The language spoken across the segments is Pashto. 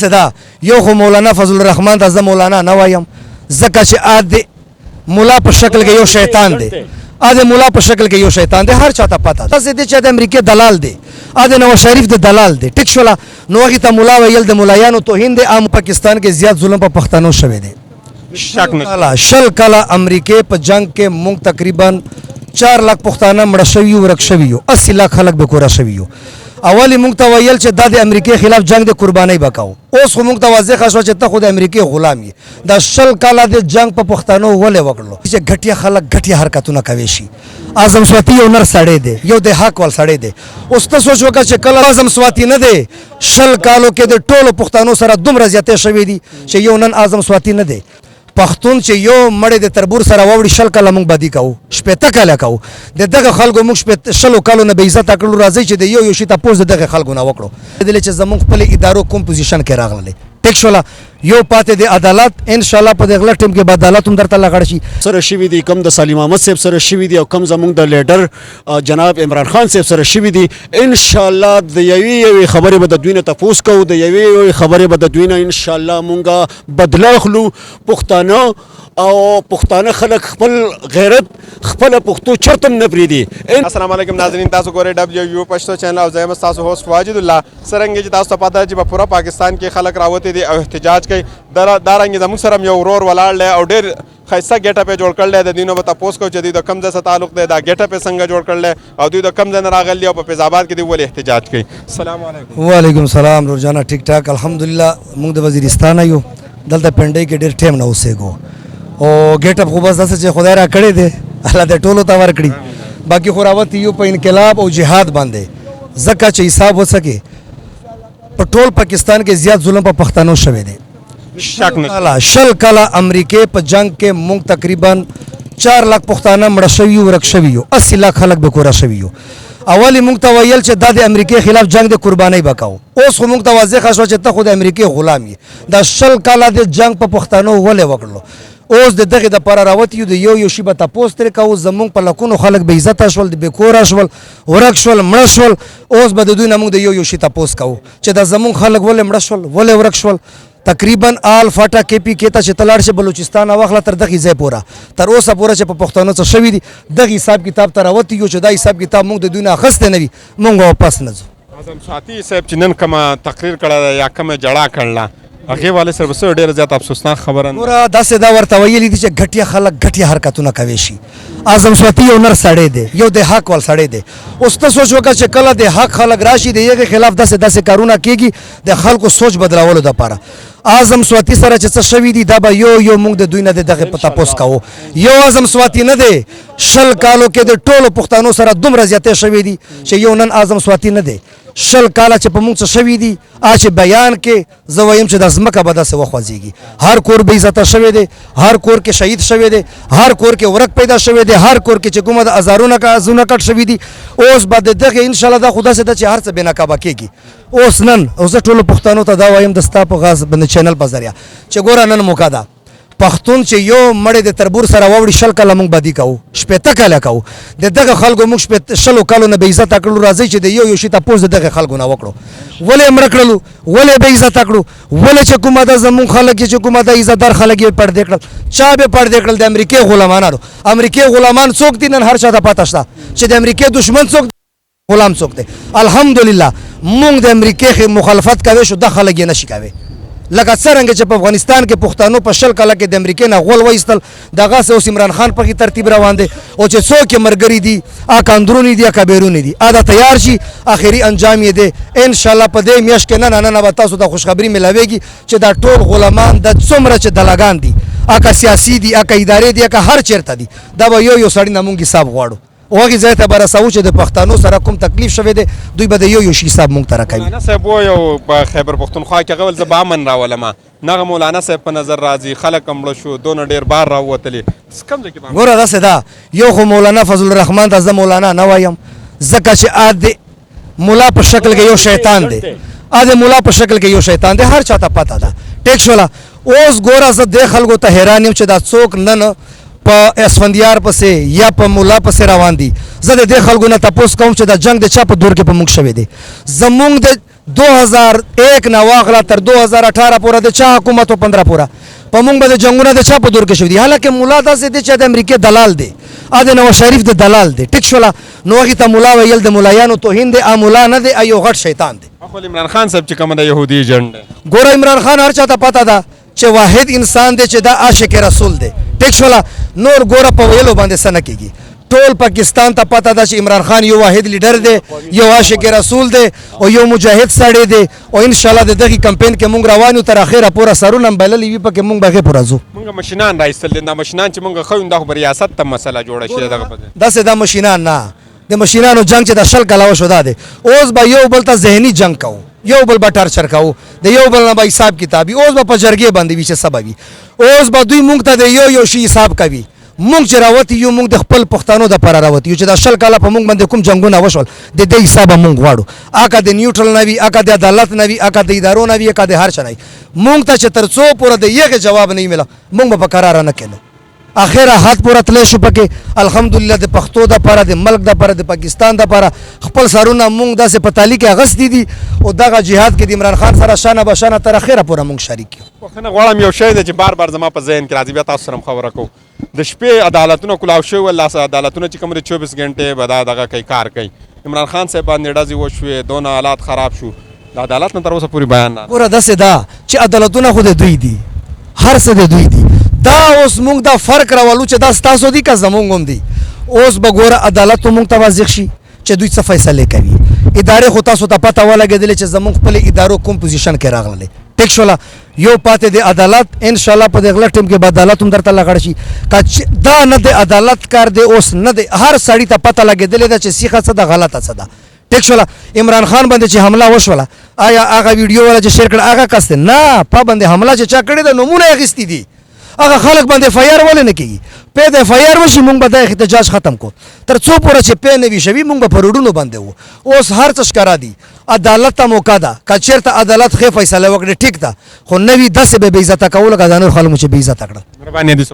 صدا یو خو مولانا فضل الرحمن ته مولانا نه وایم ځکه چې ا مولا په شکل کې یو شیطان دی ا مولا په شکل کې یو شیطان دی هر چاته پته ده چې د امریکای دلال دی ا نواز شریف د دلال دی ټیک شولا نو هغه ته مولا ویل د مولایانو توهین دی عام پاکستان کې زیات ظلم په پښتنو شوی دی شل کاله امریکای په جنگ کې مونږ تقریبا 4 लाख پښتانه مړ شوي ورک شوي 80 लाख خلک به کورا شوي اولی مونږ ته ویل چې د امریکای خلاف جنگ د قرباني وکاو اوس خو مونږ ته واضح شو چې ته خو د امریکای غلام یې د شل کاله د جنگ په پښتنو ولې وکړلو چې غټیا خلک غټیا حرکتونه کوي شي اعظم سواتی یو نر سړی دی یو د حق ول سړی دی اوس ته سوچ وکړه چې کله اعظم سواتی نه دی شل کالو کې د ټولو پښتنو سره دومره زیاتې شوي دي چې یو نن اعظم سواتی نه دی پښتون چې یو مړ د تربور سره ووري شل کاله مونږ بدی کوو شپته کاله کوو دغه خلکو مونږ شپته شلو کالو نه به عزت کړو راځي چې د یو شي تاسو دغه خلکو نه وکړو دله چې زمونږ خپل ادارو کوم پوزیشن کې راغله ټیک شولا یو پاتې د عدالت ان شاء الله په دغه ټیم کې به عدالت هم درته لغړ شي سره شوی دی کم د سلیم احمد صاحب سره شوی دی او کم زمونږ د لیډر جناب عمران خان صاحب سره شوی دی ان شاء الله د یوې خبرې به د دوی نه تفوس کوو د یوې خبرې به د دوی نه ان شاء الله مونږه بدلا خلو پښتانه او پښتانه خلک خپل غیرت خپل پښتو چرته نه پریدي. السلام علیکم ناظرین تاسو ګورئ WU پښتو چینل او زه تاسو هوست واجد الله سرنګ چې تاسو ته پته چې په پورا پاکستان کې خلک راوته دي او احتجاج کوي دا رنګ زموږ سره یو ورور ولاړ دی او ډېر خیسته ګیټه په جوړ کړل د دینو به تاسو کو چې د کم ځای سره تعلق دی دا ګیټه په څنګه جوړ کړل او دوی د کم ځای نه راغلي او په فیض آباد کې دی ولې احتجاج کوي. السلام علیکم. وعلیکم السلام روزانه ټیک ټاک الحمدلله موږ د وزیرستان یو دلته پنډۍ کې ډېر ټیم نه اوسېګو او ګیټ اپ خو بس داسې چې خدای را کړی دی الله دې ټولو ته ورکړي باقي خو راوت یو په انقلاب او جهاد باندې ځکه چې حساب وسکے په ټول پاکستان کې زیات ظلم په پښتنو شوی دی شل کاله امریکای په جنگ کې مونږ تقریبا 4 लाख پښتانه مړ شوي ورک شوي 80 लाख خلک به کورا شوي اولی مونږ ته ویل چې د امریکای خلاف جنگ د قرباني وکاو اوس خو مونږ ته واضح شو چې ته خو د امریکای غلام یې د شل کاله د جنگ په پښتنو ولې وکړلو اوس د دغه د پر راوت یو شی به تاسو تر کو زمونږ په لکونو خلک به عزت شول د بیکور شول ورک شول مړ شول اوس به د دوی نه موږ د یو شی تاسو کو چې د زمونږ خلک ولې مړ شول ولې ورک شول تقریبا آل فاټا کې پی کې ته چې تلاړ شي بلوچستان واخله تر دغه ځای پورا تر اوسه پورا چې په پښتنو څه شوی دي دغه حساب کتاب تر راوت یو چې دا حساب کتاب موږ د دوی نه اخسته نه وي موږ واپس نه ځو. اعظم سواتی صاحب چې نن کومه تقریر کړه یا کومه جړه کړله هغه والے سره وسو ډیر زیات افسوسناک خبره نور داسې دا ورته ویلي دي چې غټیا خلک غټیا حرکتونه کوي شي اعظم سواتی یو نر سړی دی یو د حق ول سړی دی اوس ته سوچ وکړه چې کله د حق خلک راشي د یغه خلاف داسې کارونه کیږي د خلکو سوچ بدلولو لپاره اعظم سواتی سره چې څه شوی دی دا به یو موږ د دوی نه دغه پتا پوس کوو یو اعظم سواتی نه دی شل کالو کې د ټولو پښتنو سره دومره زیاتې شوی دی چې یو نن اعظم سواتی نه دی شل کاله چې په موږ څه شوی دی چې بیان کې زه وایم چې د ځمکه به داسې وخوځېږي هر کور به عزت شوی دی هر کور کې شهید شوی دی هر کور کې ورک پیدا شوی دی هر کور کې چې کومه د هزارونه کازونه کټ شوی دی اوس به دغه ان شاء الله دا خدا سره چې هر څه بنا کابه کېږي اوس نن اوس ټولو پښتنو ته دا وایم د ستا په غاز باندې چینل په ذریعہ چې ګوره نن موقع ده پښتون چې یو مړ د تربور سره ووري شل کاله مونږ بدی کوو شپته کاله کوو دغه خلکو مونږ شپته شلو کالو نه به عزت کړو راځي چې د یو شي تاسو دغه خلکو نه وکړو ولې مړ کړلو ولې به عزت کړو ولې چې کومه د زمون خلک چې کومه د عزتدار خلک یې پړ دې کړل چا به پړ دې کړل د امریکای غلامانو امریکای غلامان څوک دي نن هر چا ته پاتہ شته چې د امریکای دشمن څوک غلام څوک دی الحمدلله مونږ د امریکای مخالفت کوي شو د خلک یې نشي کوي لکه څنګه چې په افغانستان کې پښتنو په شل کاله کې د امریکای نه غول وایستل دغه اوس عمران خان په ترتیب روان دي او چې څوک مرګري دي اکاندرونی دي کبیرونی دي ادا تیار شي اخري انجام یې دی ان شاء الله په دې میاشت کې نه به تاسو ته خوشخبری ملاويږي چې دا ټول غلامان د څومره چې دلګان دي اکا سیاسي دي اکا ادارې دي اکا هر چیرته دي دا به یو سړی نمونږ حساب غواړو وغه ځای ته برساو چې د پښتنو سره کوم تکلیف شوه دی دوی به یو شي حساب مونږ ته راکوي. مولانا صاحب یو په خیبر پښتونخوا کې غول زبا من راولم نغه مولانا صاحب په نظر راځي خلک امړ شو دون ډیر بار راوتلی کم ځکه ګوره داسې دا یو خو مولانا فضل الرحمن ته مولانا نه وایم ځکه چې مولا په شکل کې یو شیطان دی مولا په شکل کې یو شیطان دی هر چاته پته ده ټیک شولا اوس ګوره زه د خلکو ته حیران یم چې دا څوک نن په اسفندیار پسې یا په مولا پسې روان دي زه د خلکو نه تاسو کوم چې د جنگ د چا په دور کې په موږ شوي دي زمونږ د 2001 نه واخله تر 2018 پورې د چا حکومت او 15 پورې په موږ باندې جنگونه د چا په دور کې شوي دي حالکه مولا داسې دی چې د امریکې دلال دی ا د نواز شریف د دلال دی ټیک شوله نو هغې ته ملا ویل د ملایانو توهین دی ا ملا نه دی ا یو غټ شیطان دی خو عمران خان صاحب چې کومه د یهودي ایجنټ دی ګوره عمران خان هر چا ته پته ده چې واحد انسان دی چې دا عاشق رسول دی ټیک شوله نور ګوره په ویلو باندې څه نه کېږي ټول پاکستان ته پته ده چې عمران خان یو واحد لیډر دی یو عاشق رسول دی او یو مجاهد سړی دی او ان شاء الله د دغه کمپین کې مونږ روان یو تر اخره پورا سرونه بللې وي پکې مونږ به پورا ځو مونږ ماشینان راایستل دي دا ماشینان چې مونږ خو د ریاست ته مسله جوړه شي دغه په داسې دا ماشینان نه د ماشینانو جنگ چې د شل کلاوه شو دا دی اوس به یو بل ته ذهني جنگ کوو یو بل به ټارچر کوو د یو بل نه به حساب کتابي اوس به په جرګې باندې وي چې سبا وي اوس به دوی مونږ ته د یو شي حساب کوي مونږ چې راوتی یو مونږ د خپل پښتنو د پر راوتی یو چې د شل کاله په مونږ باندې کوم جنگونه وشول د دې حساب مونږ غواړو اګه د نیوټرل نه وي اګه د عدالت نه وي اګه د ادارو نه وي اګه د هر چا نه مونږ ته چې تر څو پورې د یغه جواب نه مله مونږ په قرار نه کینو اخره حد پورې تللی شو پکې الحمدلله د پښتو د پاره د ملک د پاره د پاکستان د پاره خپل سرونه مونږ داسې په تالی کې اغستی دي او دغه جهاد کې د عمران خان سره شانه بشانه تر اخره پورې مونږ شریک یو وختونه غواړم یو شی دی چې بار بار زما په ذهن کې راځي بیا تاسو سره خبره کوم د شپې عدالتونه کلاو شوي ولا عدالتونه چې کوم د 24 غنټې به دا دغه کوي کار کوي عمران خان صاحب باندې ډزې وشوې دونه حالات خراب شو د عدالت نه تر اوسه پورې بیان نه ګوره داسې ده چې عدالتونه خو د دوی دي هر څه د دوی دي دا اوس مونږ دا فرق راولو چې دا ستاسو دي که زمونږ هم دي اوس به ګوره عدالت مونږ ته واضح شي چې دوی څه فیصلې کوي ادارې خو تاسو ته پته ولګېدلې چې زمونږ خپلې ادارو کوم پوزیشن کې راغللې ټیک شوله یو پاتې د عدالت ان شاء الله په دې غلط ټیم کې به عدالت هم درته لګړ شي دا نه د عدالت کار دی اوس نه دی هر سړي ته پته لګېدلې ده چې سیخه څه ده غلطه څه ده ټیک شوله عمران خان باندې چې حمله وشوله آیا هغه ویډیو والا چې شیر کړ هغه کس دی نه په باندې حمله چې چا کړې ده نومونه یې اخیستي دي هغه خلک باندې فایر ولې نه کېږي پې د فایر وشي مونږ به دا احتجاج ختم کو تر څو پورې چې پې نه وي شوي مونږ به په روډونو باندې وو اوس هر څه ښکاره دي عدالت ته موقع ده که چېرته عدالت ښې فیصله وکړي ټیک ده خو نه وي داسې به بې عزته کول لکه دا نور خلک مو چې بې عزته کړه مهرباني دي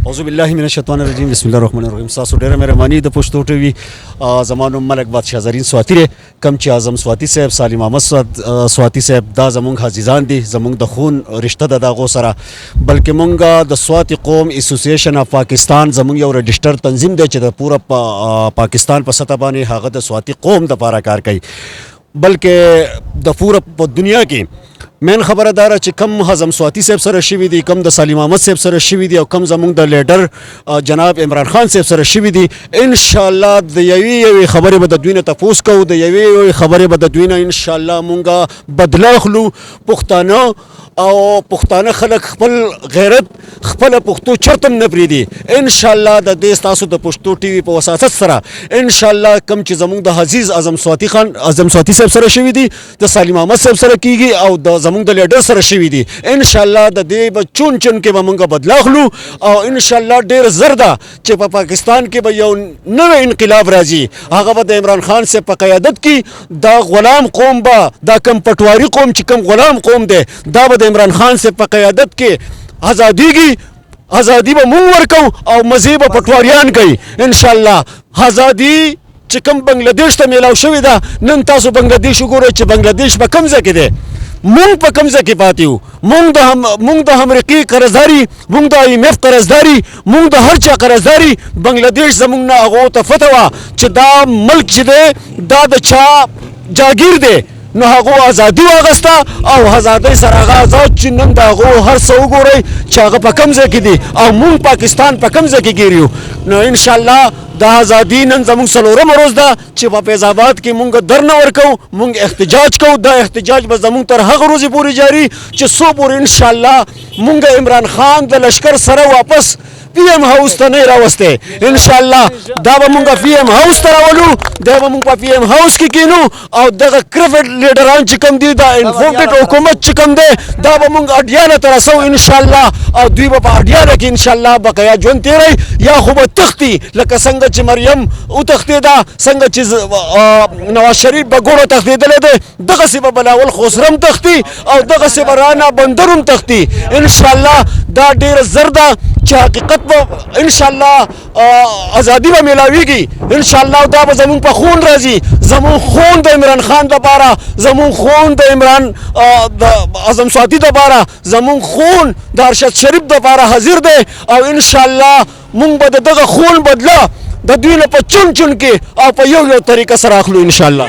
اعوذ بالله من الشیطان الرجیم بسم الله الرحمن الرحیم تاسو ډیره مهرباني د پښتو ټي وي زمانو ملک بادشاہ زرین سواتی ری کم چې اعظم سواتی صاحب سالم احمد سواتی صاحب دا زمونږ عزیزان دي زمونږ د خون رشته ده دغو سره بلکې مونږ د سواتی قوم اسوسییشن اف پاکستان زمونږ یو رجسټر تنظیم دی چې د پوره پاکستان په سطح باندې هغه د سواتی قوم د پاره کار کوي بلکې د پوره په دنیا کې مین خبره داره چې کم اعظم سواتی صاحب سره شوي دي کم د سالم احمد صاحب سره شوي دي او کم زمونږ د لیډر جناب عمران خان صاحب سره شوي دي ان شاء الله د یوې خبرې به د دوی نه تپوس کوو د یوې خبرې به د دوی نه ان شاء الله مونږ بدله اخلو پښتانه او پښتانه خلک خپل غیرت خپل پښتو چرته نه پرېږدي ان شاء الله د دې ستاسو د پښتو ټي وي په وساست سره ان شاء الله کم چې زمونږ د عزیز اعظم سواتی صاحب سره شوي دي د سالم احمد صاحب سره کیږي او د زمونږ د لیډر سره شوي دي ان شاء الله د دې به چون کې به مونږ بدله اخلو او ان شاء الله ډېر زر ده چې په پاکستان کې به یو نوی انقلاب راځي هغه به د عمران خان صاحب په قیادت کې دا غلام قوم به دا کم پټواري قوم چې کم غلام قوم دی دا به د عمران خان صاحب په قیادت کې ازادي به مونږ ورکو او مزې به پټواریان کوي ان شاء الله ازادي چې کوم بنگلاديش ته میلاو شوې ده نن تاسو بنگلاديش وګورئ چې بنگلاديش په کوم ځای کې دی مونږ په کوم ځای کې پاتې یو مونږ د امریکې قرضداري مونږ د IMF قرضداري مونږ د هر چا قرضداري بنگلاديش زمونږ نه هغو ته فتح وه چې دا ملک چې دی دا د چا جاګیر دی نو هغو ازادي واغسته او ازادۍ سره هغه آزاد چې نن د هغو هر څه وګورئ چې هغه په کوم ځای کې دي او مونږ پاکستان په کوم ځای کې ګیر یو نو انشاءالله دا ازادي نن زموږ څلورمه ورځ ده چې په فیض آباد کې مونږ درنه ورکوو مونږ احتجاج کوو دا احتجاج به زموږ تر هغه ورځې پورې جاري چې څو پورې انشاءالله مونږ عمران خان د لشکر سره واپس PM هاوس ته نه راوسته ان شاء الله دا به مونږ PM هاوس ته راولو دا به مونږ په PM هاوس کې کینو او دغه کرفټ لیډران چې کوم دي دا انفورټډ حکومت چې کوم دی دا به مونږ اډیانه ته رسو ان شاء الله او دوی به په اډیانه کې ان شاء الله بقیا ژوند تیری یا خو به تختی لکه څنګه چې مریم وتښتېده څنګه چې نواز شریف به ګوړو تښتېدلی دی دغسې به بلاول خسرم تښتي او دغسې به رانا بندر هم تښتي ان شاء الله دا ډیره زر ده چې حقیقت به انشاءالله ازادي به میلاویږي انشاءالله دا به زمونږ په خون راځي زمونږ خون د عمران خان دپاره زمونږ خون د عمران د اعظم سواتي دپاره زمونږ خون د ارشد شریف دپاره حاضر دی او انشاءالله مونږ به د دغه خون بدله د دوی نه په چون چون کې او په یو طریقه سره اخلو انشاءالله